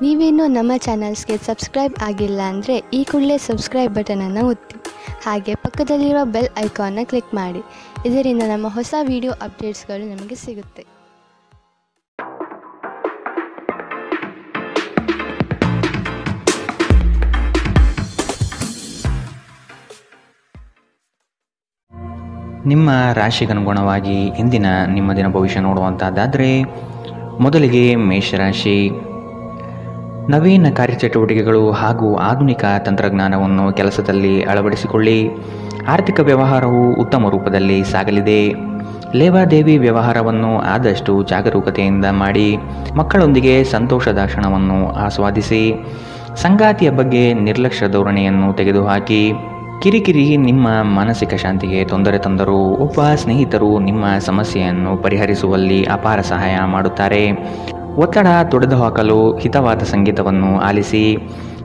ನೀವೇನೂ ನಮ್ಮ ಚಾನಲ್ಸ್ಗೆ ಸಬ್ಸ್ಕ್ರೈಬ್ ಆಗಿಲ್ಲ ಅಂದರೆ ಈ ಕೂಡಲೇ ಸಬ್ಸ್ಕ್ರೈಬ್ ಬಟನನ್ನು ಒತ್ತಿ. ಹಾಗೆ ಪಕ್ಕದಲ್ಲಿರುವ ಬೆಲ್ ಐಕಾನ್ನ ಕ್ಲಿಕ್ ಮಾಡಿ. ಇದರಿಂದ ನಮ್ಮ ಹೊಸ ವಿಡಿಯೋ ಅಪ್ಡೇಟ್ಸ್ಗಳು ನಿಮಗೆ ಸಿಗುತ್ತೆ. ನಿಮ್ಮ ರಾಶಿಗನುಗುಣವಾಗಿ ಇಂದಿನ ನಿಮ್ಮ ದಿನ ಭವಿಷ್ಯ ನೋಡುವಂಥದ್ದಾದರೆ ಮೊದಲಿಗೆ ಮೇಷರಾಶಿ. ನವೀನ ಕಾರ್ಯಚಟುವಟಿಕೆಗಳು ಹಾಗೂ ಆಧುನಿಕ ತಂತ್ರಜ್ಞಾನವನ್ನು ಕೆಲಸದಲ್ಲಿ ಅಳವಡಿಸಿಕೊಳ್ಳಿ. ಆರ್ಥಿಕ ವ್ಯವಹಾರವು ಉತ್ತಮ ರೂಪದಲ್ಲಿ ಸಾಗಲಿದೆ. ಲೇವಾದೇವಿ ವ್ಯವಹಾರವನ್ನು ಆದಷ್ಟು ಜಾಗರೂಕತೆಯಿಂದ ಮಾಡಿ. ಮಕ್ಕಳೊಂದಿಗೆ ಸಂತೋಷದ ಕ್ಷಣವನ್ನು ಆಸ್ವಾದಿಸಿ. ಸಂಗಾತಿಯ ಬಗ್ಗೆ ನಿರ್ಲಕ್ಷ್ಯ ಧೋರಣೆಯನ್ನು ತೆಗೆದುಹಾಕಿ. ಕಿರಿಕಿರಿ ನಿಮ್ಮ ಮಾನಸಿಕ ಶಾಂತಿಗೆ ತೊಂದರೆ ತಂದರೂ ಒಬ್ಬ ಸ್ನೇಹಿತರು ನಿಮ್ಮ ಸಮಸ್ಯೆಯನ್ನು ಪರಿಹರಿಸುವಲ್ಲಿ ಅಪಾರ ಸಹಾಯ ಮಾಡುತ್ತಾರೆ. ಒತ್ತಡ ತೊಡೆದುಹಾಕಲು ಹಿತವಾದ ಸಂಗೀತವನ್ನು ಆಲಿಸಿ.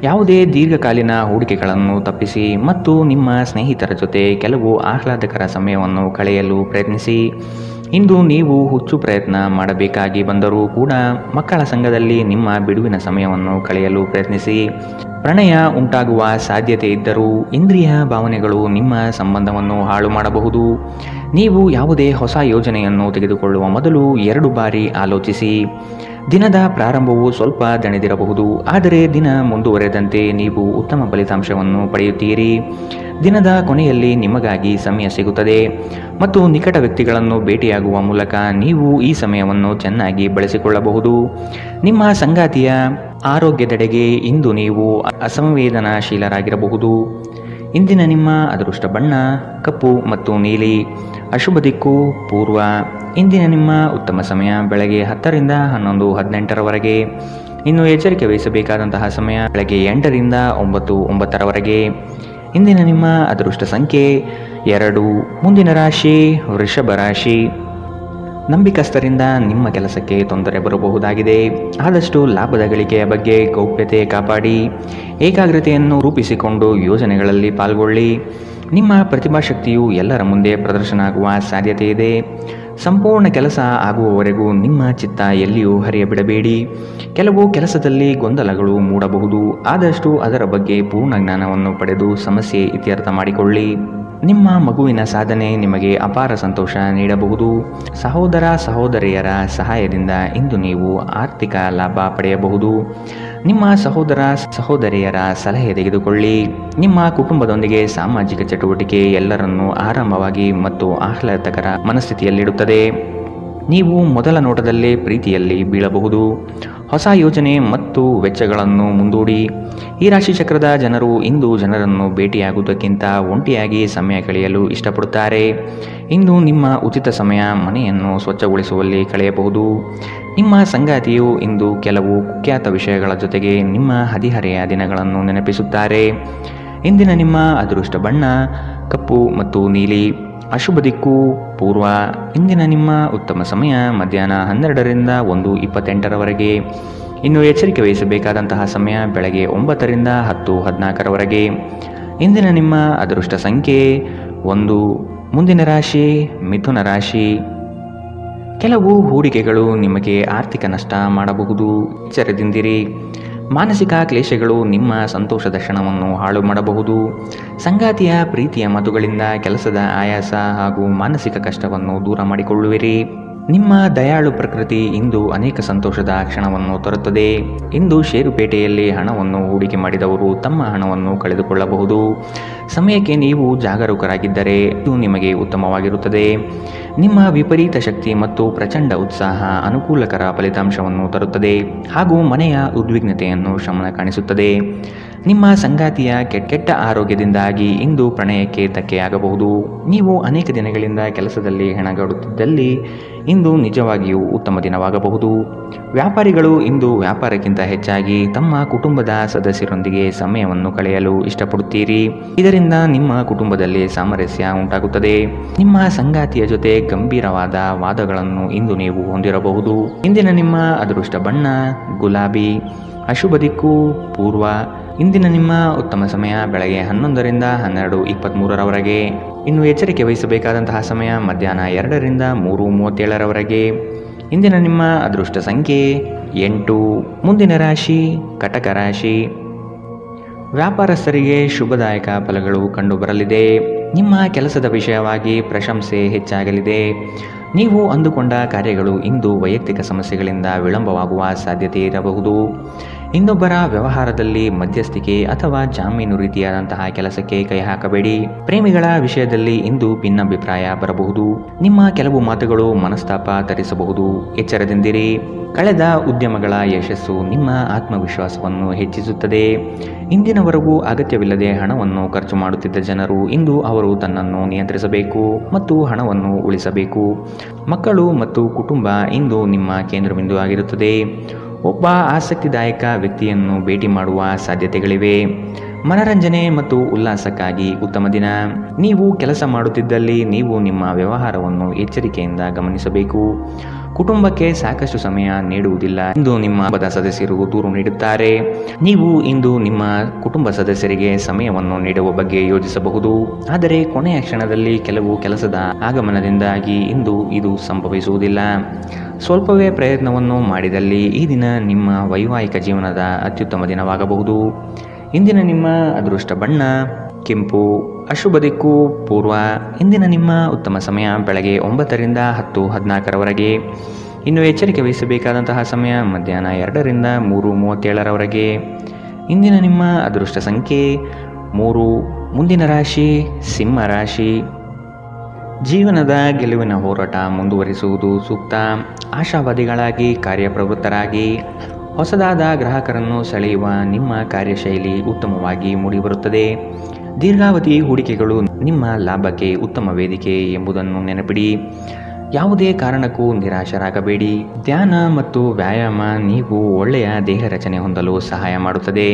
ಯಾವುದೇ ದೀರ್ಘಕಾಲೀನ ಹೂಡಿಕೆಗಳನ್ನು ತಪ್ಪಿಸಿ ಮತ್ತು ನಿಮ್ಮ ಸ್ನೇಹಿತರ ಜೊತೆ ಕೆಲವು ಆಹ್ಲಾದಕರ ಸಮಯವನ್ನು ಕಳೆಯಲು ಪ್ರಯತ್ನಿಸಿ. ಇಂದು ನೀವು ಹುಚ್ಚು ಪ್ರಯತ್ನ ಮಾಡಬೇಕಾಗಿ ಬಂದರೂ ಕೂಡ ಮಕ್ಕಳ ಸಂಘದಲ್ಲಿ ನಿಮ್ಮ ಬಿಡುವಿನ ಸಮಯವನ್ನು ಕಳೆಯಲು ಪ್ರಯತ್ನಿಸಿ. ಪ್ರಣಯ ಉಂಟಾಗುವ ಸಾಧ್ಯತೆ ಇದ್ದರೂ ಇಂದ್ರಿಯ ಭಾವನೆಗಳು ನಿಮ್ಮ ಸಂಬಂಧವನ್ನು ಹಾಳು ಮಾಡಬಹುದು. ನೀವು ಯಾವುದೇ ಹೊಸ ಯೋಜನೆಯನ್ನು ತೆಗೆದುಕೊಳ್ಳುವ ಮೊದಲು 2 ಬಾರಿ ಆಲೋಚಿಸಿ. ದಿನದ ಪ್ರಾರಂಭವು ಸ್ವಲ್ಪ ದಣಿದಿರಬಹುದು, ಆದರೆ ದಿನ ಮುಂದುವರೆದಂತೆ ನೀವು ಉತ್ತಮ ಫಲಿತಾಂಶವನ್ನು ಪಡೆಯುತ್ತೀರಿ. ದಿನದ ಕೊನೆಯಲ್ಲಿ ನಿಮಗಾಗಿ ಸಮಯ ಸಿಗುತ್ತದೆ ಮತ್ತು ನಿಕಟ ವ್ಯಕ್ತಿಗಳನ್ನು ಭೇಟಿಯಾಗುವ ಮೂಲಕ ನೀವು ಈ ಸಮಯವನ್ನು ಚೆನ್ನಾಗಿ ಬಳಸಿಕೊಳ್ಳಬಹುದು. ನಿಮ್ಮ ಸಂಗಾತಿಯ ಆರೋಗ್ಯದೆಡೆಗೆ ಇಂದು ನೀವು ಅಸಂವೇದನಾಶೀಲರಾಗಿರಬಹುದು. ಇಂದಿನ ನಿಮ್ಮ ಅದೃಷ್ಟ ಬಣ್ಣ ಕಪ್ಪು ಮತ್ತು ನೀಲಿ. ಅಶುಭ ದಿಕ್ಕು ಪೂರ್ವ. ಇಂದಿನ ನಿಮ್ಮ ಉತ್ತಮ ಸಮಯ ಬೆಳಗ್ಗೆ 10 ರಿಂದ 11, 18ರವರೆಗೆ. ಇನ್ನು ಎಚ್ಚರಿಕೆ ವಹಿಸಬೇಕಾದಂತಹ ಸಮಯ ಬೆಳಗ್ಗೆ 8 ರಿಂದ 9, 9ರವರೆಗೆ. ಇಂದಿನ ನಿಮ್ಮ ಅದೃಷ್ಟ ಸಂಖ್ಯೆ 2. ಮುಂದಿನ ರಾಶಿ ವೃಷಭ ರಾಶಿ. ನಂಬಿಕಸ್ಥರಿಂದ ನಿಮ್ಮ ಕೆಲಸಕ್ಕೆ ತೊಂದರೆ ಬರಬಹುದಾಗಿದೆ. ಆದಷ್ಟು ಲಾಭದ ಗಳಿಕೆಯ ಬಗ್ಗೆ ಗೌಪ್ಯತೆ ಕಾಪಾಡಿ. ಏಕಾಗ್ರತೆಯನ್ನು ರೂಪಿಸಿಕೊಂಡು ಯೋಜನೆಗಳಲ್ಲಿ ಪಾಲ್ಗೊಳ್ಳಿ. ನಿಮ್ಮ ಪ್ರತಿಭಾಶಕ್ತಿಯು ಎಲ್ಲರ ಮುಂದೆ ಪ್ರದರ್ಶನ ಆಗುವ ಸಾಧ್ಯತೆ ಇದೆ. ಸಂಪೂರ್ಣ ಕೆಲಸ ಆಗುವವರೆಗೂ ನಿಮ್ಮ ಚಿತ್ತ ಎಲ್ಲಿಯೂ ಹರಿಯಬಿಡಬೇಡಿ. ಕೆಲವು ಕೆಲಸದಲ್ಲಿ ಗೊಂದಲಗಳು ಮೂಡಬಹುದು. ಆದಷ್ಟು ಅದರ ಬಗ್ಗೆ ಪೂರ್ಣ ಜ್ಞಾನವನ್ನು ಪಡೆದು ಸಮಸ್ಯೆ ಇತ್ಯರ್ಥ ಮಾಡಿಕೊಳ್ಳಿ. ನಿಮ್ಮ ಮಗುವಿನ ಸಾಧನೆ ನಿಮಗೆ ಅಪಾರ ಸಂತೋಷ ನೀಡಬಹುದು. ಸಹೋದರ ಸಹೋದರಿಯರ ಸಹಾಯದಿಂದ ಇಂದು ನೀವು ಆರ್ಥಿಕ ಲಾಭ ಪಡೆಯಬಹುದು. ನಿಮ್ಮ ಸಹೋದರ ಸಹೋದರಿಯರ ಸಲಹೆ ತೆಗೆದುಕೊಳ್ಳಿ. ನಿಮ್ಮ ಕುಟುಂಬದೊಂದಿಗೆ ಸಾಮಾಜಿಕ ಚಟುವಟಿಕೆ ಎಲ್ಲರನ್ನೂ ಆರಾಮವಾಗಿ ಮತ್ತು ಆಹ್ಲಾದಕರ ಮನಸ್ಥಿತಿಯಲ್ಲಿಡುತ್ತದೆ. ನೀವು ಮೊದಲ ನೋಟದಲ್ಲೇ ಪ್ರೀತಿಯಲ್ಲಿ ಬೀಳಬಹುದು. ಹೊಸ ಯೋಜನೆ ಮತ್ತು ವೆಚ್ಚಗಳನ್ನು ಮುಂದೂಡಿ. ಈ ರಾಶಿ ಚಕ್ರದ ಜನರು ಇಂದು ಜನರನ್ನು ಭೇಟಿಯಾಗುವುದಕ್ಕಿಂತ ಒಂಟಿಯಾಗಿ ಸಮಯ ಕಳೆಯಲು ಇಷ್ಟಪಡುತ್ತಾರೆ. ಇಂದು ನಿಮ್ಮ ಉಚಿತ ಸಮಯ ಮನೆಯನ್ನು ಸ್ವಚ್ಛಗೊಳಿಸುವಲ್ಲಿ ಕಳೆಯಬಹುದು. ನಿಮ್ಮ ಸಂಗಾತಿಯು ಇಂದು ಕೆಲವು ಕುಖ್ಯಾತ ವಿಷಯಗಳ ಜೊತೆಗೆ ನಿಮ್ಮ ಹದಿಹರೆಯ ದಿನಗಳನ್ನು ನೆನಪಿಸುತ್ತಾರೆ. ಇಂದಿನ ನಿಮ್ಮ ಅದೃಷ್ಟ ಬಣ್ಣ ಕಪ್ಪು ಮತ್ತು ನೀಲಿ. ಅಶುಭ ದಿಕ್ಕು ಪೂರ್ವ. ಇಂದಿನ ನಿಮ್ಮ ಉತ್ತಮ ಸಮಯ ಮಧ್ಯಾಹ್ನ 12 ರಿಂದ 1, 28ರವರೆಗೆ. ಇನ್ನು ಎಚ್ಚರಿಕೆ ವಹಿಸಬೇಕಾದಂತಹ ಸಮಯ ಬೆಳಗ್ಗೆ 9 ರಿಂದ 10, 14ರವರೆಗೆ. ಇಂದಿನ ನಿಮ್ಮ ಅದೃಷ್ಟ ಸಂಖ್ಯೆ 1. ಮುಂದಿನ ರಾಶಿ ಮಿಥುನ ರಾಶಿ. ಕೆಲವು ಹೂಡಿಕೆಗಳು ನಿಮಗೆ ಆರ್ಥಿಕ ನಷ್ಟ ಮಾಡಬಹುದು. ಎಚ್ಚರದಿಂದಿರಿ. ಮಾನಸಿಕ ಕ್ಲೇಶಗಳು ನಿಮ್ಮ ಸಂತೋಷದ ಕ್ಷಣವನ್ನು ಹಾಳು ಮಾಡಬಹುದು. ಸಂಗಾತಿಯ ಪ್ರೀತಿಯ ಮಾತುಗಳಿಂದ ಕೆಲಸದ ಆಯಾಸ ಹಾಗೂ ಮಾನಸಿಕ ಕಷ್ಟವನ್ನು ದೂರ ಮಾಡಿಕೊಳ್ಳುವಿರಿ. ನಿಮ್ಮ ದಯಾಳು ಪ್ರಕೃತಿ ಇಂದು ಅನೇಕ ಸಂತೋಷದ ಕ್ಷಣವನ್ನು ತರುತ್ತದೆ. ಇಂದು ಷೇರುಪೇಟೆಯಲ್ಲಿ ಹಣವನ್ನು ಹೂಡಿಕೆ ಮಾಡಿದವರು ತಮ್ಮ ಹಣವನ್ನು ಕಳೆದುಕೊಳ್ಳಬಹುದು. ಸಮಯಕ್ಕೆ ನೀವು ಜಾಗರೂಕರಾಗಿದ್ದರೆ ಇದು ನಿಮಗೆ ಉತ್ತಮವಾಗಿರುತ್ತದೆ. ನಿಮ್ಮ ವಿಪರೀತ ಶಕ್ತಿ ಮತ್ತು ಪ್ರಚಂಡ ಉತ್ಸಾಹ ಅನುಕೂಲಕರ ಫಲಿತಾಂಶವನ್ನು ತರುತ್ತದೆ ಹಾಗೂ ಮನೆಯ ಉದ್ವಿಗ್ನತೆಯನ್ನು ಶಮನ ಕಾಣಿಸುತ್ತದೆ. ನಿಮ್ಮ ಸಂಗಾತಿಯ ಕೆಟ್ಟ ಆರೋಗ್ಯದಿಂದಾಗಿ ಇಂದು ಪ್ರಣಯಕ್ಕೆ ಧಕ್ಕೆಯಾಗಬಹುದು. ನೀವು ಅನೇಕ ದಿನಗಳಿಂದ ಕೆಲಸದಲ್ಲಿ ಹೆಣಗಾಡುತ್ತಿದ್ದಲ್ಲಿ ಇಂದು ನಿಜವಾಗಿಯೂ ಉತ್ತಮ ದಿನವಾಗಬಹುದು. ವ್ಯಾಪಾರಿಗಳು ಇಂದು ವ್ಯಾಪಾರಕ್ಕಿಂತ ಹೆಚ್ಚಾಗಿ ತಮ್ಮ ಕುಟುಂಬದ ಸದಸ್ಯರೊಂದಿಗೆ ಸಮಯವನ್ನು ಕಳೆಯಲು ಇಷ್ಟಪಡುತ್ತೀರಿ. ಇದರಿಂದ ನಿಮ್ಮ ಕುಟುಂಬದಲ್ಲಿ ಸಾಮರಸ್ಯ ಉಂಟಾಗುತ್ತದೆ. ನಿಮ್ಮ ಸಂಗಾತಿಯ ಜೊತೆ ಗಂಭೀರವಾದ ವಾದಗಳನ್ನು ಇಂದು ನೀವು ಹೊಂದಿರಬಹುದು. ಇಂದಿನ ನಿಮ್ಮ ಅದೃಷ್ಟ ಬಣ್ಣ ಗುಲಾಬಿ. ಅಶುಭ ದಿಕ್ಕು ಪೂರ್ವ. ಇಂದಿನ ನಿಮ್ಮ ಉತ್ತಮ ಸಮಯ ಬೆಳಗ್ಗೆ 11 ರಿಂದ 12, 23ರವರೆಗೆ. ಇನ್ನು ಎಚ್ಚರಿಕೆ ವಹಿಸಬೇಕಾದಂತಹ ಸಮಯ ಮಧ್ಯಾಹ್ನ 2 ರಿಂದ 3:37ರವರೆಗೆ. ಇಂದಿನ ನಿಮ್ಮ ಅದೃಷ್ಟ ಸಂಖ್ಯೆ 8. ಮುಂದಿನ ರಾಶಿ ಕಟಕ ರಾಶಿ. ವ್ಯಾಪಾರಸ್ಥರಿಗೆ ಶುಭದಾಯಕ ಫಲಗಳು ಕಂಡುಬರಲಿದೆ. ನಿಮ್ಮ ಕೆಲಸದ ವಿಷಯವಾಗಿ ಪ್ರಶಂಸೆ ಹೆಚ್ಚಾಗಲಿದೆ. ನೀವು ಅಂದುಕೊಂಡ ಕಾರ್ಯಗಳು ಇಂದು ವೈಯಕ್ತಿಕ ಸಮಸ್ಯೆಗಳಿಂದ ವಿಳಂಬವಾಗುವ ಸಾಧ್ಯತೆ ಇರಬಹುದು. ಇನ್ನೊಬ್ಬರ ವ್ಯವಹಾರದಲ್ಲಿ ಮಧ್ಯಸ್ಥಿಕೆ ಅಥವಾ ಜಾಮೀನು ರೀತಿಯಾದಂತಹ ಕೆಲಸಕ್ಕೆ ಕೈ ಹಾಕಬೇಡಿ. ಪ್ರೇಮಿಗಳ ವಿಷಯದಲ್ಲಿ ಇಂದು ಭಿನ್ನಾಭಿಪ್ರಾಯ ಬರಬಹುದು. ನಿಮ್ಮ ಕೆಲವು ಮಾತುಗಳು ಮನಸ್ತಾಪ ತರಿಸಬಹುದು. ಎಚ್ಚರದಿಂದಿರಿ. ಕಳೆದ ಉದ್ಯಮಗಳ ಯಶಸ್ಸು ನಿಮ್ಮ ಆತ್ಮವಿಶ್ವಾಸವನ್ನು ಹೆಚ್ಚಿಸುತ್ತದೆ. ಇಂದಿನವರೆಗೂ ಅಗತ್ಯವಿಲ್ಲದೆ ಹಣವನ್ನು ಖರ್ಚು ಮಾಡುತ್ತಿದ್ದ ಜನರು ಇಂದು ಅವರು ತನ್ನನ್ನು ನಿಯಂತ್ರಿಸಬೇಕು ಮತ್ತು ಹಣವನ್ನು ಉಳಿಸಬೇಕು. ಮಕ್ಕಳು ಮತ್ತು ಕುಟುಂಬ ಇಂದು ನಿಮ್ಮ ಕೇಂದ್ರಬಿಂದು ಆಗಿರುತ್ತದೆ. ಒಬ್ಬ ಆಸಕ್ತಿದಾಯಕ ವ್ಯಕ್ತಿಯನ್ನು ಭೇಟಿ ಮಾಡುವ ಸಾಧ್ಯತೆಗಳಿವೆ. ಮನರಂಜನೆ ಮತ್ತು ಉಲ್ಲಾಸಕ್ಕಾಗಿ ಉತ್ತಮ ದಿನ. ನೀವು ಕೆಲಸ ಮಾಡುತ್ತಿದ್ದಲ್ಲಿ ನೀವು ನಿಮ್ಮ ವ್ಯವಹಾರವನ್ನು ಎಚ್ಚರಿಕೆಯಿಂದ ಗಮನಿಸಬೇಕು. ಕುಟುಂಬಕ್ಕೆ ಸಾಕಷ್ಟು ಸಮಯ ನೀಡುವುದಿಲ್ಲ. ಇಂದು ನಿಮ್ಮ ಕುಟುಂಬದ ಸದಸ್ಯರು ದೂರು ನೀಡುತ್ತಾರೆ. ನೀವು ಇಂದು ನಿಮ್ಮ ಕುಟುಂಬ ಸದಸ್ಯರಿಗೆ ಸಮಯವನ್ನು ನೀಡುವ ಬಗ್ಗೆ ಯೋಚಿಸಬಹುದು. ಆದರೆ ಕೊನೆಯ ಕ್ಷಣದಲ್ಲಿ ಕೆಲವು ಕೆಲಸದ ಆಗಮನದಿಂದಾಗಿ ಇಂದು ಇದು ಸಂಭವಿಸುವುದಿಲ್ಲ. ಸ್ವಲ್ಪವೇ ಪ್ರಯತ್ನವನ್ನು ಮಾಡಿದಲ್ಲಿ ಈ ದಿನ ನಿಮ್ಮ ವೈವಾಹಿಕ ಜೀವನದ ಅತ್ಯುತ್ತಮ ದಿನವಾಗಬಹುದು. ಇಂದಿನ ನಿಮ್ಮ ಅದೃಷ್ಟ ಬಣ್ಣ ಕೆಂಪು. ಅಶುಭ ದಿಕ್ಕು ಪೂರ್ವ. ಇಂದಿನ ನಿಮ್ಮ ಉತ್ತಮ ಸಮಯ ಬೆಳಗ್ಗೆ 9 ರಿಂದ 10:14 ಇನ್ನು ಎಚ್ಚರಿಕೆ ವಹಿಸಬೇಕಾದಂತಹ ಸಮಯ ಮಧ್ಯಾಹ್ನ 2 ರಿಂದ 3:37 ಇಂದಿನ ನಿಮ್ಮ ಅದೃಷ್ಟ ಸಂಖ್ಯೆ 3. ಮುಂದಿನ ರಾಶಿ ಸಿಂಹ ರಾಶಿ. ಜೀವನದ ಗೆಲುವಿನ ಹೋರಾಟ ಮುಂದುವರಿಸುವುದು ಸೂಕ್ತ. ಆಶಾವಾದಿಗಳಾಗಿ ಕಾರ್ಯಪ್ರವೃತ್ತರಾಗಿ ಹೊಸದಾದ ಗ್ರಾಹಕರನ್ನು ಸೆಳೆಯುವ ನಿಮ್ಮ ಕಾರ್ಯಶೈಲಿ ಉತ್ತಮವಾಗಿ ಮೂಡಿಬರುತ್ತದೆ. ದೀರ್ಘಾವಧಿ ಹೂಡಿಕೆಗಳು ನಿಮ್ಮ ಲಾಭಕ್ಕೆ ಉತ್ತಮ ವೇದಿಕೆ ಎಂಬುದನ್ನು ನೆನಪಿಡಿ. ಯಾವುದೇ ಕಾರಣಕ್ಕೂ ನಿರಾಶರಾಗಬೇಡಿ. ಧ್ಯಾನ ಮತ್ತು ವ್ಯಾಯಾಮ ನೀವು ಒಳ್ಳೆಯ ದೇಹ ರಚನೆ ಹೊಂದಲು ಸಹಾಯ ಮಾಡುತ್ತದೆ.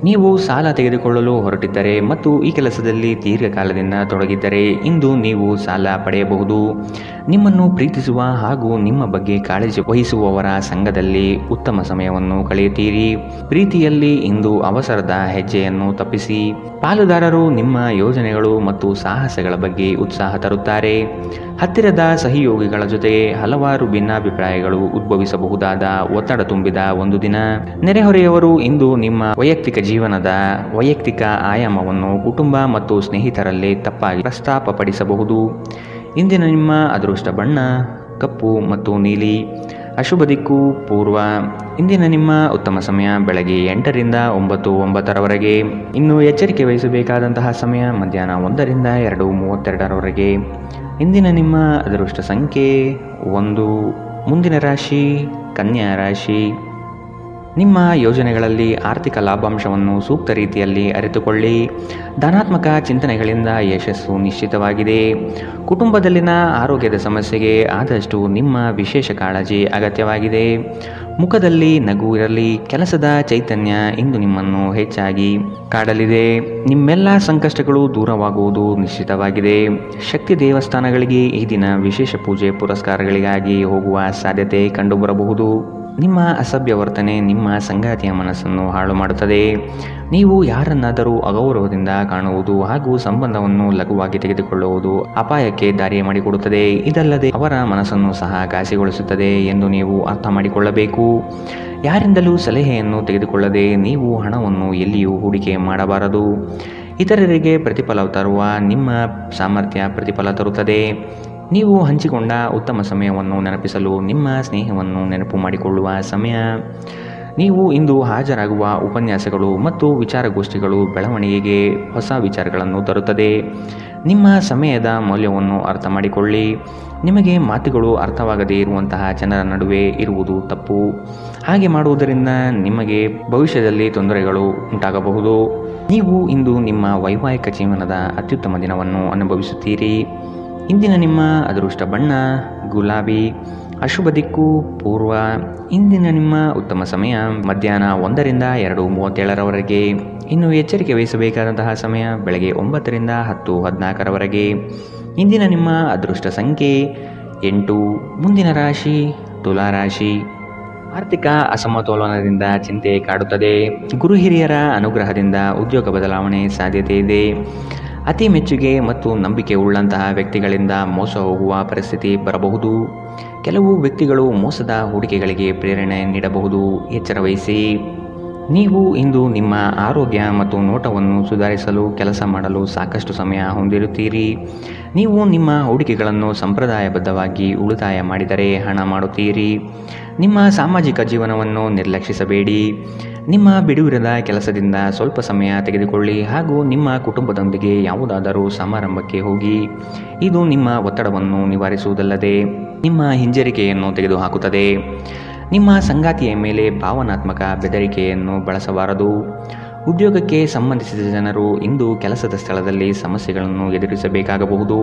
ನೀವು ಸಾಲ ತೆಗೆದುಕೊಳ್ಳಲು ಹೊರಟಿದ್ದರೆ ಮತ್ತು ಈ ಕೆಲಸದಲ್ಲಿ ದೀರ್ಘಕಾಲದಿಂದ ತೊಡಗಿದ್ದರೆ ಇಂದು ನೀವು ಸಾಲ ಪಡೆಯಬಹುದು. ನಿಮ್ಮನ್ನು ಪ್ರೀತಿಸುವ ಹಾಗೂ ನಿಮ್ಮ ಬಗ್ಗೆ ಕಾಳಜಿ ವಹಿಸುವವರ ಸಂಘದಲ್ಲಿ ಉತ್ತಮ ಸಮಯವನ್ನು ಕಳೆಯುತ್ತೀರಿ. ಪ್ರೀತಿಯಲ್ಲಿ ಇಂದು ಅವಸರದ ಹೆಜ್ಜೆಯನ್ನು ತಪ್ಪಿಸಿ. ಪಾಲುದಾರರು ನಿಮ್ಮ ಯೋಜನೆಗಳು ಮತ್ತು ಸಾಹಸಗಳ ಬಗ್ಗೆ ಉತ್ಸಾಹ ತರುತ್ತಾರೆ. ಹತ್ತಿರದ ಸಹಯೋಗಿಗಳ ಜೊತೆಗೆ ಹಲವಾರು ಭಿನ್ನಾಭಿಪ್ರಾಯಗಳು ಉದ್ಭವಿಸಬಹುದಾದ ಒತ್ತಡ ತುಂಬಿದ ಒಂದು ದಿನ. ನೆರೆಹೊರೆಯವರು ಇಂದು ನಿಮ್ಮ ವೈಯಕ್ತಿಕ ಜೀವನದ ವೈಯಕ್ತಿಕ ಆಯಾಮವನ್ನು ಕುಟುಂಬ ಮತ್ತು ಸ್ನೇಹಿತರಲ್ಲಿ ತಪ್ಪಾಗಿ ಪ್ರಸ್ತಾಪಪಡಿಸಬಹುದು. ಇಂದಿನ ನಿಮ್ಮ ಅದೃಷ್ಟ ಬಣ್ಣ ಕಪ್ಪು ಮತ್ತು ನೀಲಿ. ಅಶುಭ ದಿಕ್ಕು ಪೂರ್ವ. ಇಂದಿನ ನಿಮ್ಮ ಉತ್ತಮ ಸಮಯ ಬೆಳಗ್ಗೆ 8 ರಿಂದ 9:09 ಇನ್ನು ಎಚ್ಚರಿಕೆ ವಹಿಸಬೇಕಾದಂತಹ ಸಮಯ ಮಧ್ಯಾಹ್ನ 1 ರಿಂದ 2:32 ಇಂದಿನ ನಿಮ್ಮ ಅದೃಷ್ಟ ಸಂಖ್ಯೆ 1. ಮುಂದಿನ ರಾಶಿ ಕನ್ಯಾ ರಾಶಿ. ನಿಮ್ಮ ಯೋಜನೆಗಳಲ್ಲಿ ಆರ್ಥಿಕ ಲಾಭಾಂಶವನ್ನು ಸೂಕ್ತ ರೀತಿಯಲ್ಲಿ ಅರಿತುಕೊಳ್ಳಿ. ಧನಾತ್ಮಕ ಚಿಂತನೆಗಳಿಂದ ಯಶಸ್ಸು ನಿಶ್ಚಿತವಾಗಿದೆ. ಕುಟುಂಬದಲ್ಲಿನ ಆರೋಗ್ಯದ ಸಮಸ್ಯೆಗೆ ಆದಷ್ಟು ನಿಮ್ಮ ವಿಶೇಷ ಕಾಳಜಿ ಅಗತ್ಯವಾಗಿದೆ. ಮುಖದಲ್ಲಿ ನಗು ಇರಲಿ. ಕೆಲಸದ ಚೈತನ್ಯ ಇಂದು ನಿಮ್ಮನ್ನು ಹೆಚ್ಚಾಗಿ ಕಾಡಲಿದೆ. ನಿಮ್ಮೆಲ್ಲ ಸಂಕಷ್ಟಗಳು ದೂರವಾಗುವುದು ನಿಶ್ಚಿತವಾಗಿದೆ. ಶಕ್ತಿ ದೇವಸ್ಥಾನಗಳಿಗೆ ಈ ದಿನ ವಿಶೇಷ ಪೂಜೆ ಪುರಸ್ಕಾರಗಳಿಗಾಗಿ ಹೋಗುವ ಸಾಧ್ಯತೆ ಕಂಡುಬರಬಹುದು. ನಿಮ್ಮ ಅಸಭ್ಯ ವರ್ತನೆ ನಿಮ್ಮ ಸಂಗಾತಿಯ ಮನಸ್ಸನ್ನು ಹಾಳು ಮಾಡುತ್ತದೆ. ನೀವು ಯಾರನ್ನಾದರೂ ಅಗೌರವದಿಂದ ಕಾಣುವುದು ಹಾಗೂ ಸಂಬಂಧವನ್ನು ಲಘುವಾಗಿ ತೆಗೆದುಕೊಳ್ಳುವುದು ಅಪಾಯಕ್ಕೆ ದಾರಿ ಮಾಡಿಕೊಡುತ್ತದೆ. ಇದಲ್ಲದೆ ಅವರ ಮನಸ್ಸನ್ನು ಸಹ ಘಾಸಿಗೊಳಿಸುತ್ತದೆ ಎಂದು ನೀವು ಅರ್ಥ ಮಾಡಿಕೊಳ್ಳಬೇಕು. ಯಾರಿಂದಲೂ ಸಲಹೆಯನ್ನು ತೆಗೆದುಕೊಳ್ಳದೆ ನೀವು ಹಣವನ್ನು ಎಲ್ಲಿಯೂ ಹೂಡಿಕೆ ಮಾಡಬಾರದು. ಇತರರಿಗೆ ಪ್ರತಿಫಲ ತರುವ ನಿಮ್ಮ ಸಾಮರ್ಥ್ಯ ಪ್ರತಿಫಲ ತರುತ್ತದೆ. ನೀವು ಹಂಚಿಕೊಂಡ ಉತ್ತಮ ಸಮಯವನ್ನು ನೆನಪಿಸಲು ನಿಮ್ಮ ಸ್ನೇಹವನ್ನು ನೆನಪು ಮಾಡಿಕೊಳ್ಳುವ ಸಮಯ. ನೀವು ಇಂದು ಹಾಜರಾಗುವ ಉಪನ್ಯಾಸಗಳು ಮತ್ತು ವಿಚಾರಗೋಷ್ಠಿಗಳು ಬೆಳವಣಿಗೆಗೆ ಹೊಸ ವಿಚಾರಗಳನ್ನು ತರುತ್ತದೆ. ನಿಮ್ಮ ಸಮಯದ ಮೌಲ್ಯವನ್ನು ಅರ್ಥ ಮಾಡಿಕೊಳ್ಳಿ. ನಿಮಗೆ ಮಾತುಗಳು ಅರ್ಥವಾಗದೇ ಇರುವಂತಹ ಜನರ ನಡುವೆ ಇರುವುದು ತಪ್ಪು. ಹಾಗೆ ಮಾಡುವುದರಿಂದ ನಿಮಗೆ ಭವಿಷ್ಯದಲ್ಲಿ ತೊಂದರೆಗಳು ಉಂಟಾಗಬಹುದು. ನೀವು ಇಂದು ನಿಮ್ಮ ವೈವಾಹಿಕ ಜೀವನದ ಅತ್ಯುತ್ತಮ ದಿನವನ್ನು ಅನುಭವಿಸುತ್ತೀರಿ. ಇಂದಿನ ನಿಮ್ಮ ಅದೃಷ್ಟ ಬಣ್ಣ ಗುಲಾಬಿ. ಅಶುಭ ದಿಕ್ಕು ಪೂರ್ವ. ಇಂದಿನ ನಿಮ್ಮ ಉತ್ತಮ ಸಮಯ ಮಧ್ಯಾಹ್ನ 1 ರಿಂದ 2:37 ಇನ್ನು ಎಚ್ಚರಿಕೆ ವಹಿಸಬೇಕಾದಂತಹ ಸಮಯ ಬೆಳಗ್ಗೆ 9 ರಿಂದ 10:14 ಇಂದಿನ ನಿಮ್ಮ ಅದೃಷ್ಟ ಸಂಖ್ಯೆ 8. ಮುಂದಿನ ರಾಶಿ ತುಲಾ ರಾಶಿ. ಆರ್ಥಿಕ ಅಸಮತೋಲನದಿಂದ ಚಿಂತೆ ಕಾಡುತ್ತದೆ. ಗುರು ಹಿರಿಯರ ಅನುಗ್ರಹದಿಂದ ಉದ್ಯೋಗ ಬದಲಾವಣೆ ಸಾಧ್ಯತೆ ಇದೆ. ಅತಿ ಮೆಚ್ಚುಗೆ ಮತ್ತು ನಂಬಿಕೆ ಉಳ್ಳಂತಹ ವ್ಯಕ್ತಿಗಳಿಂದ ಮೋಸ ಹೋಗುವ ಪರಿಸ್ಥಿತಿ ಬರಬಹುದು. ಕೆಲವು ವ್ಯಕ್ತಿಗಳು ಮೋಸದ ಹೂಡಿಕೆಗಳಿಗೆ ಪ್ರೇರಣೆ ನೀಡಬಹುದು. ಎಚ್ಚರ ವಹಿಸಿ. ನೀವು ಇಂದು ನಿಮ್ಮ ಆರೋಗ್ಯ ಮತ್ತು ನೋಟವನ್ನು ಸುಧಾರಿಸಲು ಕೆಲಸ ಮಾಡಲು ಸಾಕಷ್ಟು ಸಮಯ ಹೊಂದಿರುತ್ತೀರಿ. ನೀವು ನಿಮ್ಮ ಹೂಡಿಕೆಗಳನ್ನು ಸಂಪ್ರದಾಯಬದ್ಧವಾಗಿ ಉಳಿತಾಯ ಮಾಡಿದರೆ ಹಣ ಮಾಡುತ್ತೀರಿ. ನಿಮ್ಮ ಸಾಮಾಜಿಕ ಜೀವನವನ್ನು ನಿರ್ಲಕ್ಷಿಸಬೇಡಿ. ನಿಮ್ಮ ಬಿಡುವಿರದ ಕೆಲಸದಿಂದ ಸ್ವಲ್ಪ ಸಮಯ ತೆಗೆದುಕೊಳ್ಳಿ ಹಾಗೂ ನಿಮ್ಮ ಕುಟುಂಬದೊಂದಿಗೆ ಯಾವುದಾದರೂ ಸಮಾರಂಭಕ್ಕೆ ಹೋಗಿ. ಇದು ನಿಮ್ಮ ಒತ್ತಡವನ್ನು ನಿವಾರಿಸುವುದಲ್ಲದೆ ನಿಮ್ಮ ಹಿಂಜರಿಕೆಯನ್ನು ತೆಗೆದುಹಾಕುತ್ತದೆ. ನಿಮ್ಮ ಸಂಗಾತಿಯ ಮೇಲೆ ಭಾವನಾತ್ಮಕ ಬೆದರಿಕೆಯನ್ನು ಬಳಸಬಾರದು. ಉದ್ಯೋಗಕ್ಕೆ ಸಂಬಂಧಿಸಿದ ಜನರು ಇಂದು ಕೆಲಸದ ಸ್ಥಳದಲ್ಲಿ ಸಮಸ್ಯೆಗಳನ್ನು ಎದುರಿಸಬೇಕಾಗಬಹುದು.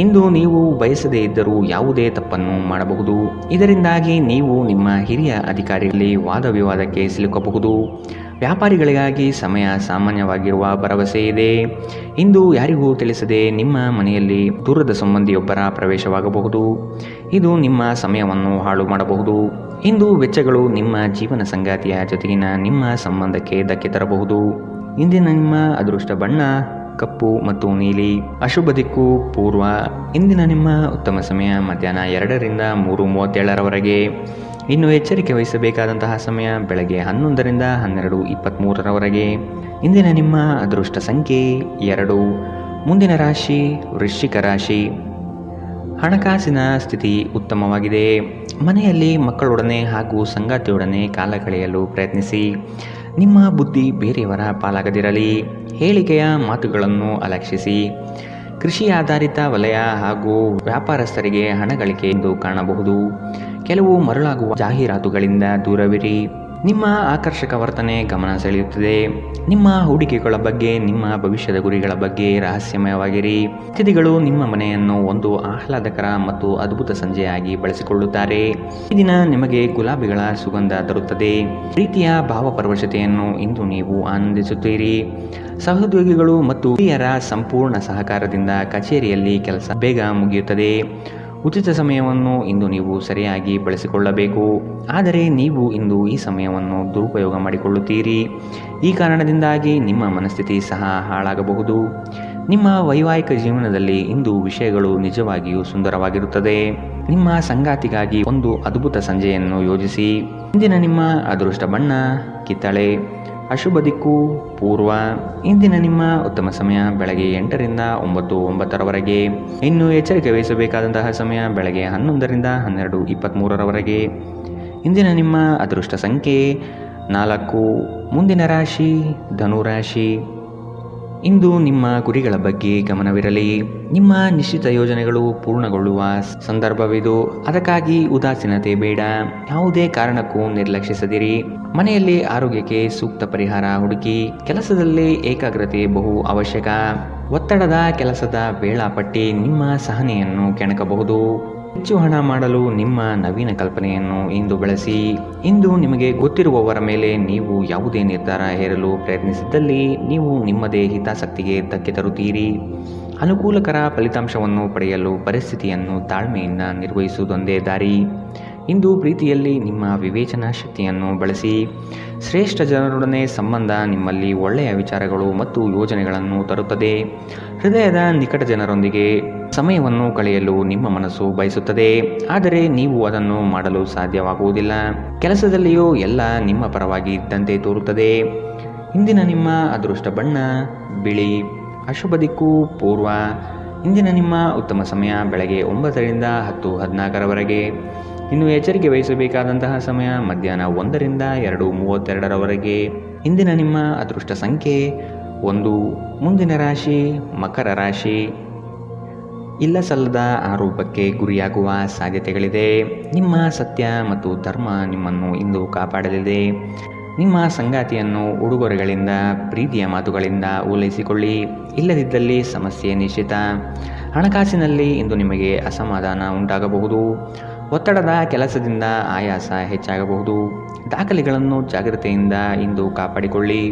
ಇಂದು ನೀವು ಬಯಸದೇ ಇದ್ದರೂ ಯಾವುದೇ ತಪ್ಪನ್ನು ಮಾಡಬಹುದು. ಇದರಿಂದಾಗಿ ನೀವು ನಿಮ್ಮ ಹಿರಿಯ ಅಧಿಕಾರಿಗಳಲ್ಲಿ ವಾದವಿವಾದಕ್ಕೆ ಸಿಲುಕಬಹುದು. ವ್ಯಾಪಾರಿಗಳಿಗಾಗಿ ಸಮಯ ಸಾಮಾನ್ಯವಾಗಿರುವ ಭರವಸೆ ಇದೆ. ಇಂದು ಯಾರಿಗೂ ತಿಳಿಸದೆ ನಿಮ್ಮ ಮನೆಯಲ್ಲಿ ದೂರದ ಸಂಬಂಧಿಯೊಬ್ಬರ ಪ್ರವೇಶವಾಗಬಹುದು. ಇದು ನಿಮ್ಮ ಸಮಯವನ್ನು ಹಾಳು ಮಾಡಬಹುದು. ಇಂದು ವೆಚ್ಚಗಳು ನಿಮ್ಮ ಜೀವನ ಸಂಗಾತಿಯ ಜೊತೆಗಿನ ನಿಮ್ಮ ಸಂಬಂಧಕ್ಕೆ ಧಕ್ಕೆ ತರಬಹುದು. ಇಂದಿನ ನಿಮ್ಮ ಅದೃಷ್ಟ ಬಣ್ಣ ಕಪ್ಪು ಮತ್ತು ನೀಲಿ. ಅಶುಭ ದಿಕ್ಕು ಪೂರ್ವ. ಇಂದಿನ ನಿಮ್ಮ ಉತ್ತಮ ಸಮಯ ಮಧ್ಯಾಹ್ನ 2 ರಿಂದ 3:37 ಇನ್ನು ಎಚ್ಚರಿಕೆ ವಹಿಸಬೇಕಾದಂತಹ ಸಮಯ ಬೆಳಗ್ಗೆ 11 ರಿಂದ 12:23 ಇಂದಿನ ನಿಮ್ಮ ಅದೃಷ್ಟ ಸಂಖ್ಯೆ 2. ಮುಂದಿನ ರಾಶಿ ವೃಶ್ಚಿಕ ರಾಶಿ. ಹಣಕಾಸಿನ ಸ್ಥಿತಿ ಉತ್ತಮವಾಗಿದೆ. ಮನೆಯಲ್ಲಿ ಮಕ್ಕಳೊಡನೆ ಹಾಗೂ ಸಂಗಾತಿಯೊಡನೆ ಕಾಲ ಕಳೆಯಲು ಪ್ರಯತ್ನಿಸಿ. ನಿಮ್ಮ ಬುದ್ಧಿ ಬೇರೆಯವರ ಪಾಲಾಗದಿರಲಿ. ಹೇಳಿಕೆಯ ಮಾತುಗಳನ್ನು ಅಲಕ್ಷಿಸಿ. ಕೃಷಿ ಆಧಾರಿತ ವಲಯ ಹಾಗೂ ವ್ಯಾಪಾರಸ್ಥರಿಗೆ ಹಣ ಗಳಿಕೆ ಎಂದು ಕಾಣಬಹುದು. ಕೆಲವು ಮರಳಾಗುವ ಜಾಹೀರಾತುಗಳಿಂದ ದೂರವಿರಿ. ನಿಮ್ಮ ಆಕರ್ಷಕ ವರ್ತನೆ ಗಮನ ಸೆಳೆಯುತ್ತದೆ. ನಿಮ್ಮ ಹೂಡಿಕೆಗಳ ಬಗ್ಗೆ, ನಿಮ್ಮ ಭವಿಷ್ಯದ ಗುರಿಗಳ ಬಗ್ಗೆ ರಹಸ್ಯಮಯವಾಗಿರಿ. ಅತಿಥಿಗಳು ನಿಮ್ಮ ಮನೆಯನ್ನು ಒಂದು ಆಹ್ಲಾದಕರ ಮತ್ತು ಅದ್ಭುತ ಸಂಜೆಯಾಗಿ ಬಳಸಿಕೊಳ್ಳುತ್ತಾರೆ. ಈ ದಿನ ನಿಮಗೆ ಗುಲಾಬಿಗಳ ಸುಗಂಧ ತರುತ್ತದೆ. ಪ್ರೀತಿಯ ಭಾವಪರವಶತೆಯನ್ನು ಇಂದು ನೀವು ಆನಂದಿಸುತ್ತೀರಿ. ಸಹೋದ್ಯೋಗಿಗಳು ಮತ್ತು ಹಿರಿಯರ ಸಂಪೂರ್ಣ ಸಹಕಾರದಿಂದ ಕಚೇರಿಯಲ್ಲಿ ಕೆಲಸ ಬೇಗ ಮುಗಿಯುತ್ತದೆ. ಉಚಿತ ಸಮಯವನ್ನು ಇಂದು ನೀವು ಸರಿಯಾಗಿ ಬಳಸಿಕೊಳ್ಳಬೇಕು. ಆದರೆ ನೀವು ಇಂದು ಈ ಸಮಯವನ್ನು ದುರುಪಯೋಗ ಮಾಡಿಕೊಳ್ಳುತ್ತೀರಿ. ಈ ಕಾರಣದಿಂದಾಗಿ ನಿಮ್ಮ ಮನಸ್ಥಿತಿ ಸಹ ಹಾಳಾಗಬಹುದು. ನಿಮ್ಮ ವೈವಾಹಿಕ ಜೀವನದಲ್ಲಿ ಇಂದು ವಿಷಯಗಳು ನಿಜವಾಗಿಯೂ ಸುಂದರವಾಗಿರುತ್ತದೆ. ನಿಮ್ಮ ಸಂಗಾತಿಗಾಗಿ ಒಂದು ಅದ್ಭುತ ಸಂಜೆಯನ್ನು ಯೋಜಿಸಿ. ಇಂದಿನ ನಿಮ್ಮ ಅದೃಷ್ಟ ಬಣ್ಣ ಕಿತ್ತಳೆ. ಅಶುಭ ದಿಕ್ಕು ಪೂರ್ವ. ಇಂದಿನ ನಿಮ್ಮ ಉತ್ತಮ ಸಮಯ ಬೆಳಗ್ಗೆ 8 ರಿಂದ 9:09 ಇನ್ನು ಎಚ್ಚರಿಕೆ ವಹಿಸಬೇಕಾದಂತಹ ಸಮಯ ಬೆಳಗ್ಗೆ 11 ರಿಂದ 12:23 ಇಂದಿನ ನಿಮ್ಮ ಅದೃಷ್ಟ ಸಂಖ್ಯೆ 4. ಮುಂದಿನ ರಾಶಿ ಧನುರಾಶಿ. ಇಂದು ನಿಮ್ಮ ಗುರಿಗಳ ಬಗ್ಗೆ ಗಮನವಿರಲಿ. ನಿಮ್ಮ ನಿಶ್ಚಿತ ಯೋಜನೆಗಳು ಪೂರ್ಣಗೊಳ್ಳುವ ಸಂದರ್ಭವಿದು. ಅದಕ್ಕಾಗಿ ಉದಾಸೀನತೆ ಬೇಡ. ಯಾವುದೇ ಕಾರಣಕ್ಕೂ ನಿರ್ಲಕ್ಷಿಸದಿರಿ. ಮನೆಯಲ್ಲಿ ಆರೋಗ್ಯಕ್ಕೆ ಸೂಕ್ತ ಪರಿಹಾರ ಹುಡುಕಿ. ಕೆಲಸದಲ್ಲಿ ಏಕಾಗ್ರತೆ ಬಹು ಅವಶ್ಯಕ. ಒತ್ತಡದ ಕೆಲಸದ ವೇಳಾಪಟ್ಟಿ ನಿಮ್ಮ ಸಹನೆಯನ್ನು ಕೆಣಕಬಹುದು. ಹೆಚ್ಚು ಹಣ ಮಾಡಲು ನಿಮ್ಮ ನವೀನ ಕಲ್ಪನೆಯನ್ನು ಇಂದು ಬಳಸಿ. ಇಂದು ನಿಮಗೆ ಗೊತ್ತಿರುವವರ ಮೇಲೆ ನೀವು ಯಾವುದೇ ನಿರ್ಧಾರ ಹೇರಲು ಪ್ರಯತ್ನಿಸಿದ್ದಲ್ಲಿ ನೀವು ನಿಮ್ಮದೇ ಹಿತಾಸಕ್ತಿಗೆ ಧಕ್ಕೆ ತರುತ್ತೀರಿ. ಅನುಕೂಲಕರ ಫಲಿತಾಂಶವನ್ನು ಪಡೆಯಲು ಪರಿಸ್ಥಿತಿಯನ್ನು ತಾಳ್ಮೆಯಿಂದ ನಿರ್ವಹಿಸುವುದೊಂದೇ ದಾರಿ. ಇಂದು ಪ್ರೀತಿಯಲ್ಲಿ ನಿಮ್ಮ ವಿವೇಚನಾ ಶಕ್ತಿಯನ್ನು ಬಳಸಿ. ಶ್ರೇಷ್ಠ ಜನರೊಡನೆ ಸಂಬಂಧ ನಿಮ್ಮಲ್ಲಿ ಒಳ್ಳೆಯ ವಿಚಾರಗಳು ಮತ್ತು ಯೋಜನೆಗಳನ್ನು ತರುತ್ತದೆ. ಹೃದಯದ ನಿಕಟ ಜನರೊಂದಿಗೆ ಸಮಯವನ್ನು ಕಳೆಯಲು ನಿಮ್ಮ ಮನಸ್ಸು ಬಯಸುತ್ತದೆ. ಆದರೆ ನೀವು ಅದನ್ನು ಮಾಡಲು ಸಾಧ್ಯವಾಗುವುದಿಲ್ಲ. ಕೆಲಸದಲ್ಲಿಯೂ ಎಲ್ಲ ನಿಮ್ಮ ಪರವಾಗಿ ಇದ್ದಂತೆ ತೋರುತ್ತದೆ. ಇಂದಿನ ನಿಮ್ಮ ಅದೃಷ್ಟ ಬಣ್ಣ ಬಿಳಿ. ಅಶುಭ ದಿಕ್ಕು ಪೂರ್ವ. ಇಂದಿನ ನಿಮ್ಮ ಉತ್ತಮ ಸಮಯ ಬೆಳಗ್ಗೆ 9 ರಿಂದ 10:14 ಇನ್ನು ಎಚ್ಚರಿಕೆ ವಹಿಸಬೇಕಾದಂತಹ ಸಮಯ ಮಧ್ಯಾಹ್ನ 1 ರಿಂದ 2:32 ಇಂದಿನ ನಿಮ್ಮ ಅದೃಷ್ಟ ಸಂಖ್ಯೆ 1. ಮುಂದಿನ ರಾಶಿ ಮಕರ ರಾಶಿ. ಇಲ್ಲಸಲ್ಲದ ಆರೋಪಕ್ಕೆ ಗುರಿಯಾಗುವ ಸಾಧ್ಯತೆಗಳಿದೆ. ನಿಮ್ಮ ಸತ್ಯ ಮತ್ತು ಧರ್ಮ ನಿಮ್ಮನ್ನು ಇಂದು ಕಾಪಾಡಲಿದೆ. ನಿಮ್ಮ ಸಂಗಾತಿಯನ್ನು ಉಡುಗೊರೆಗಳಿಂದ, ಪ್ರೀತಿಯ ಮಾತುಗಳಿಂದ ಓಲೈಸಿಕೊಳ್ಳಿ. ಇಲ್ಲದಿದ್ದಲ್ಲಿ ಸಮಸ್ಯೆ ನಿಶ್ಚಿತ. ಹಣಕಾಸಿನಲ್ಲಿ ಇಂದು ನಿಮಗೆ ಅಸಮಾಧಾನ ಉಂಟಾಗಬಹುದು. ಒತ್ತಡದ ಕೆಲಸದಿಂದ ಆಯಾಸ ಹೆಚ್ಚಾಗಬಹುದು. ದಾಖಲೆಗಳನ್ನು ಜಾಗ್ರತೆಯಿಂದ ಇಂದು ಕಾಪಾಡಿಕೊಳ್ಳಿ.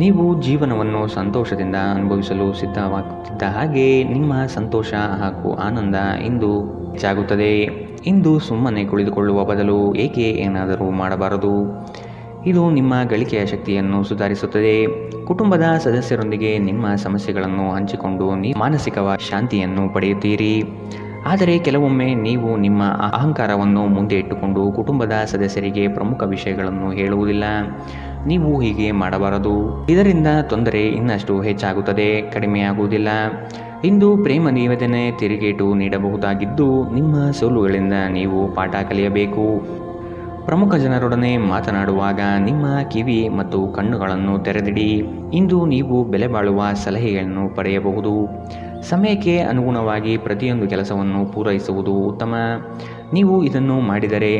ನೀವು ಜೀವನವನ್ನು ಸಂತೋಷದಿಂದ ಅನುಭವಿಸಲು ಸಿದ್ಧವಾಗುತ್ತಿದ್ದ ಹಾಗೆ ನಿಮ್ಮ ಸಂತೋಷ ಹಾಗೂ ಆನಂದ ಇಂದು ಹೆಚ್ಚಾಗುತ್ತದೆ. ಇಂದು ಸುಮ್ಮನೆ ಕುಳಿತುಕೊಳ್ಳುವ ಬದಲು ಏಕೆ ಏನಾದರೂ ಮಾಡಬಾರದು. ಇದು ನಿಮ್ಮ ಗಳಿಕೆಯ ಶಕ್ತಿಯನ್ನು ಸುಧಾರಿಸುತ್ತದೆ. ಕುಟುಂಬದ ಸದಸ್ಯರೊಂದಿಗೆ ನಿಮ್ಮ ಸಮಸ್ಯೆಗಳನ್ನು ಹಂಚಿಕೊಂಡು ನೀವು ಮಾನಸಿಕ ಶಾಂತಿಯನ್ನು ಪಡೆಯುತ್ತೀರಿ. ಆದರೆ ಕೆಲವೊಮ್ಮೆ ನೀವು ನಿಮ್ಮ ಅಹಂಕಾರವನ್ನು ಮುಂದೆ ಇಟ್ಟುಕೊಂಡು ಕುಟುಂಬದ ಸದಸ್ಯರಿಗೆ ಪ್ರಮುಖ ವಿಷಯಗಳನ್ನು ಹೇಳುವುದಿಲ್ಲ. ನೀವು ಹೀಗೆ ಮಾಡಬಾರದು. ಇದರಿಂದ ತೊಂದರೆ ಇನ್ನಷ್ಟು ಹೆಚ್ಚಾಗುತ್ತದೆ, ಕಡಿಮೆಯಾಗುವುದಿಲ್ಲ. ಇಂದು ಪ್ರೇಮ ನಿವೇದನೆ ತಿರುಗೇಟು ನೀಡಬಹುದಾಗಿದ್ದು ನಿಮ್ಮ ಸೋಲುಗಳಿಂದ ನೀವು ಪಾಠ ಕಲಿಯಬೇಕು. ಪ್ರಮುಖ ಜನರೊಡನೆ ಮಾತನಾಡುವಾಗ ನಿಮ್ಮ ಕಿವಿ ಮತ್ತು ಕಣ್ಣುಗಳನ್ನು ತೆರೆದಿಡಿ. ಇಂದು ನೀವು ಬೆಲೆ ಬಾಳುವ ಸಲಹೆಗಳನ್ನು ಪಡೆಯಬಹುದು. ಸಮಯಕ್ಕೆ ಅನುಗುಣವಾಗಿ ಪ್ರತಿಯೊಂದು ಕೆಲಸವನ್ನು ಪೂರೈಸುವುದು ಉತ್ತಮ. ನೀವು ಇದನ್ನು ಮಾಡಿದರೆ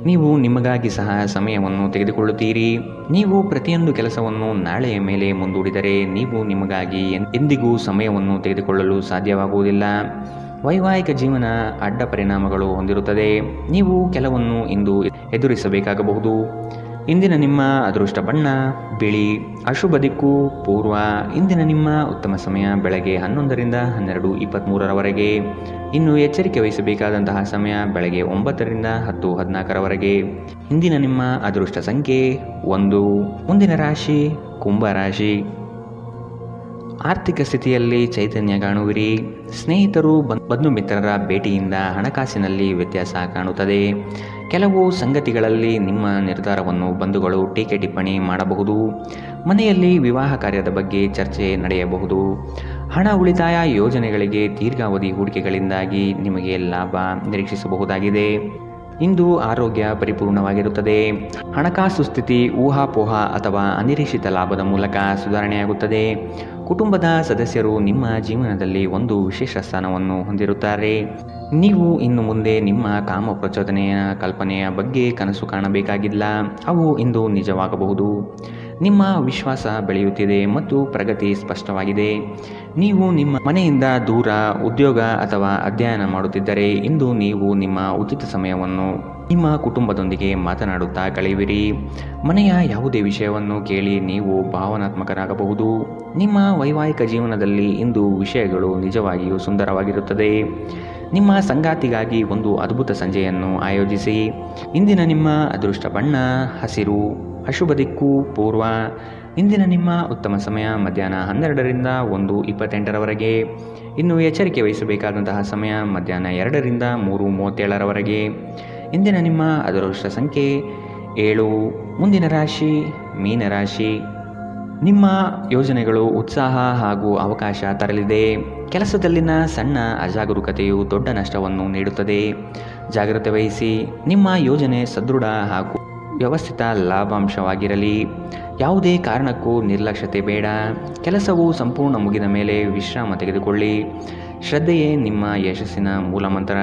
ನೀವು ನಿಮಗಾಗಿ ಸಹ ಸಮಯವನ್ನು ತೆಗೆದುಕೊಳ್ಳುತ್ತೀರಿ. ನೀವು ಪ್ರತಿಯೊಂದು ಕೆಲಸವನ್ನು ನಾಳೆಯ ಮೇಲೆ ಮುಂದೂಡಿದರೆ ನೀವು ನಿಮಗಾಗಿ ಎಂದಿಗೂ ಸಮಯವನ್ನು ತೆಗೆದುಕೊಳ್ಳಲು ಸಾಧ್ಯವಾಗುವುದಿಲ್ಲ. ವೈವಾಹಿಕ ಜೀವನ ಅಡ್ಡ ಪರಿಣಾಮಗಳು ಹೊಂದಿರುತ್ತದೆ. ನೀವು ಕೆಲವನ್ನು ಇಂದು ಎದುರಿಸಬೇಕಾಗಬಹುದು. ಇಂದಿನ ನಿಮ್ಮ ಅದೃಷ್ಟ ಬಣ್ಣ ಬಿಳಿ. ಅಶುಭ ದಿಕ್ಕು ಪೂರ್ವ. ಇಂದಿನ ನಿಮ್ಮ ಉತ್ತಮ ಸಮಯ ಬೆಳಗ್ಗೆ 11ರಿಂದ 12:23ರವರೆಗೆ. ಇನ್ನು ಎಚ್ಚರಿಕೆ ವಹಿಸಬೇಕಾದಂತಹ ಸಮಯ ಬೆಳಗ್ಗೆ 9ರಿಂದ 10:14ರವರೆಗೆ. ಇಂದಿನ ನಿಮ್ಮ ಅದೃಷ್ಟ ಸಂಖ್ಯೆ 1. ಮುಂದಿನ ರಾಶಿ ಕುಂಭ ರಾಶಿ. ಆರ್ಥಿಕ ಸ್ಥಿತಿಯಲ್ಲಿ ಚೈತನ್ಯ ಕಾಣುವಿರಿ. ಸ್ನೇಹಿತರು ಬಂಧು ಮಿತ್ರರ ಭೇಟಿಯಿಂದ ಹಣಕಾಸಿನಲ್ಲಿ ವ್ಯತ್ಯಾಸ ಕಾಣುತ್ತದೆ. ಕೆಲವು ಸಂಗತಿಗಳಲ್ಲಿ ನಿಮ್ಮ ನಿರ್ಧಾರವನ್ನು ಬಂಧುಗಳು ಟೀಕೆ ಟಿಪ್ಪಣಿ ಮಾಡಬಹುದು. ಮನೆಯಲ್ಲಿ ವಿವಾಹ ಕಾರ್ಯದ ಬಗ್ಗೆ ಚರ್ಚೆ ನಡೆಯಬಹುದು. ಹಣ ಉಳಿತಾಯ ಯೋಜನೆಗಳಿಗೆ ದೀರ್ಘಾವಧಿ ಹೂಡಿಕೆಗಳಿಂದಾಗಿ ನಿಮಗೆ ಲಾಭ ನಿರೀಕ್ಷಿಸಬಹುದಾಗಿದೆ. ಇಂದು ಆರೋಗ್ಯ ಪರಿಪೂರ್ಣವಾಗಿರುತ್ತದೆ. ಹಣಕಾಸು ಸ್ಥಿತಿ ಊಹಾಪೋಹ ಅಥವಾ ಅನಿರೀಕ್ಷಿತ ಲಾಭದ ಮೂಲಕ ಸುಧಾರಣೆಯಾಗುತ್ತದೆ. ಕುಟುಂಬದ ಸದಸ್ಯರು ನಿಮ್ಮ ಜೀವನದಲ್ಲಿ ಒಂದು ವಿಶೇಷ ಸ್ಥಾನವನ್ನು ಹೊಂದಿರುತ್ತಾರೆ. ನೀವು ಇನ್ನು ಮುಂದೆ ನಿಮ್ಮ ಕಾಮ ಪ್ರಚೋದನೆಯ ಕಲ್ಪನೆಯ ಬಗ್ಗೆ ಕನಸು ಕಾಣಬೇಕಾಗಿಲ್ಲ. ಅವು ಇಂದು ನಿಜವಾಗಬಹುದು. ನಿಮ್ಮ ವಿಶ್ವಾಸ ಬೆಳೆಯುತ್ತಿದೆ ಮತ್ತು ಪ್ರಗತಿ ಸ್ಪಷ್ಟವಾಗಿದೆ. ನೀವು ನಿಮ್ಮ ಮನೆಯಿಂದ ದೂರ ಉದ್ಯೋಗ ಅಥವಾ ಅಧ್ಯಯನ ಮಾಡುತ್ತಿದ್ದರೆ ಇಂದು ನೀವು ನಿಮ್ಮ ಉಚಿತ ಸಮಯವನ್ನು ನಿಮ್ಮ ಕುಟುಂಬದೊಂದಿಗೆ ಮಾತನಾಡುತ್ತಾ ಕಳೆಯುವಿರಿ. ಮನೆಯ ಯಾವುದೇ ವಿಷಯವನ್ನು ಕೇಳಿ ನೀವು ಭಾವನಾತ್ಮಕರಾಗಬಹುದು. ನಿಮ್ಮ ವೈವಾಹಿಕ ಜೀವನದಲ್ಲಿ ಇಂದು ವಿಷಯಗಳು ನಿಜವಾಗಿಯೂ ಸುಂದರವಾಗಿರುತ್ತದೆ. ನಿಮ್ಮ ಸಂಗಾತಿಗಾಗಿ ಒಂದು ಅದ್ಭುತ ಸಂಜೆಯನ್ನು ಆಯೋಜಿಸಿ. ಇಂದಿನ ನಿಮ್ಮ ಅದೃಷ್ಟ ಬಣ್ಣ ಹಸಿರು. ಅಶುಭ ದಿಕ್ಕು ಪೂರ್ವ. ಇಂದಿನ ನಿಮ್ಮ ಉತ್ತಮ ಸಮಯ ಮಧ್ಯಾಹ್ನ 12ರಿಂದ 1:28ರವರೆಗೆ. ಇನ್ನು ಎಚ್ಚರಿಕೆ ವಹಿಸಬೇಕಾದಂತಹ ಸಮಯ ಮಧ್ಯಾಹ್ನ 2ರಿಂದ 3:37ರವರೆಗೆ. ಇಂದಿನ ನಿಮ್ಮ ಅದೃಷ್ಟ ಸಂಖ್ಯೆ 7. ಮುಂದಿನ ರಾಶಿ ಮೀನರಾಶಿ. ನಿಮ್ಮ ಯೋಜನೆಗಳು ಉತ್ಸಾಹ ಹಾಗೂ ಅವಕಾಶ ತರಲಿದೆ. ಕೆಲಸದಲ್ಲಿನ ಸಣ್ಣ ಅಜಾಗರೂಕತೆಯು ದೊಡ್ಡ ನಷ್ಟವನ್ನು ನೀಡುತ್ತದೆ. ಜಾಗ್ರತೆ ವಹಿಸಿ. ನಿಮ್ಮ ಯೋಜನೆ ಸದೃಢ ಹಾಗೂ ವ್ಯವಸ್ಥಿತ ಲಾಭಾಂಶವಾಗಿರಲಿ. ಯಾವುದೇ ಕಾರಣಕ್ಕೂ ನಿರ್ಲಕ್ಷ್ಯತೆ ಬೇಡ. ಕೆಲಸವು ಸಂಪೂರ್ಣ ಮುಗಿದ ಮೇಲೆ ವಿಶ್ರಾಮ ತೆಗೆದುಕೊಳ್ಳಿ. ಶ್ರದ್ಧೆಯೇ ನಿಮ್ಮ ಯಶಸ್ಸಿನ ಮೂಲಮಂತ್ರ.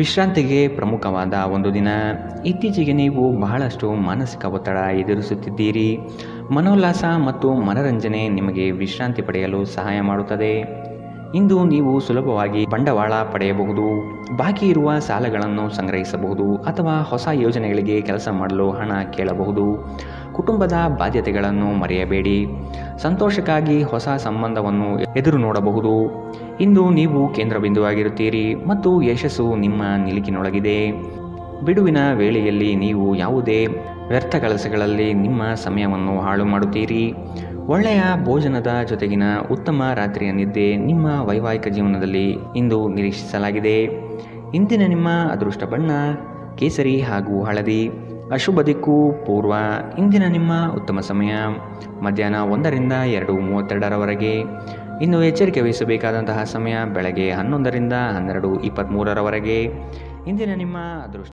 ವಿಶ್ರಾಂತಿಗೆ ಪ್ರಮುಖವಾದ ಒಂದು ದಿನ. ಇತ್ತೀಚೆಗೆ ನೀವು ಬಹಳಷ್ಟು ಮಾನಸಿಕ ಒತ್ತಡ ಎದುರಿಸುತ್ತಿದ್ದೀರಿ. ಮನೋಲ್ಲಾಸ ಮತ್ತು ಮನರಂಜನೆ ನಿಮಗೆ ವಿಶ್ರಾಂತಿ ಪಡೆಯಲು ಸಹಾಯ ಮಾಡುತ್ತದೆ. ಇಂದು ನೀವು ಸುಲಭವಾಗಿ ಬಂಡವಾಳ ಪಡೆಯಬಹುದು. ಬಾಕಿ ಇರುವ ಸಾಲಗಳನ್ನು ಸಂಗ್ರಹಿಸಬಹುದು ಅಥವಾ ಹೊಸ ಯೋಜನೆಗಳಿಗೆ ಕೆಲಸ ಮಾಡಲು ಹಣ ಕೇಳಬಹುದು. ಕುಟುಂಬದ ಬಾಧ್ಯತೆಗಳನ್ನು ಮರೆಯಬೇಡಿ. ಸಂತೋಷಕ್ಕಾಗಿ ಹೊಸ ಸಂಬಂಧವನ್ನು ಎದುರು ನೋಡಬಹುದು. ಇಂದು ನೀವು ಕೇಂದ್ರ ಬಿಂದುವಾಗಿರುತ್ತೀರಿ ಮತ್ತು ಯಶಸ್ಸು ನಿಮ್ಮ ನಿಲುಕಿನೊಳಗಿದೆ. ಬಿಡುವಿನ ವೇಳೆಯಲ್ಲಿ ನೀವು ಯಾವುದೇ ವ್ಯರ್ಥ ಕೆಲಸಗಳಲ್ಲಿ ನಿಮ್ಮ ಸಮಯವನ್ನು ಹಾಳು ಮಾಡುತ್ತೀರಿ. ಒಳ್ಳೆಯ ಭೋಜನದ ಜೊತೆಗಿನ ಉತ್ತಮ ರಾತ್ರಿಯ ನಿದ್ದೆ ನಿಮ್ಮ ವೈವಾಹಿಕ ಜೀವನದಲ್ಲಿ ಇಂದು ನಿರೀಕ್ಷಿಸಲಾಗಿದೆ. ಇಂದಿನ ನಿಮ್ಮ ಅದೃಷ್ಟ ಬಣ್ಣ ಕೇಸರಿ ಹಾಗೂ ಹಳದಿ. ಅಶುಭ ದಿಕ್ಕು ಪೂರ್ವ. ಇಂದಿನ ನಿಮ್ಮ ಉತ್ತಮ ಸಮಯ ಮಧ್ಯಾಹ್ನ 1ರಿಂದ 2:32ರವರೆಗೆ. ಇನ್ನು ಎಚ್ಚರಿಕೆ ವಹಿಸಬೇಕಾದಂತಹ ಸಮಯ ಬೆಳಗ್ಗೆ 11ರಿಂದ 12:23ರವರೆಗೆ. ಇಂದಿನ ನಿಮ್ಮ ಅದೃಷ್ಟ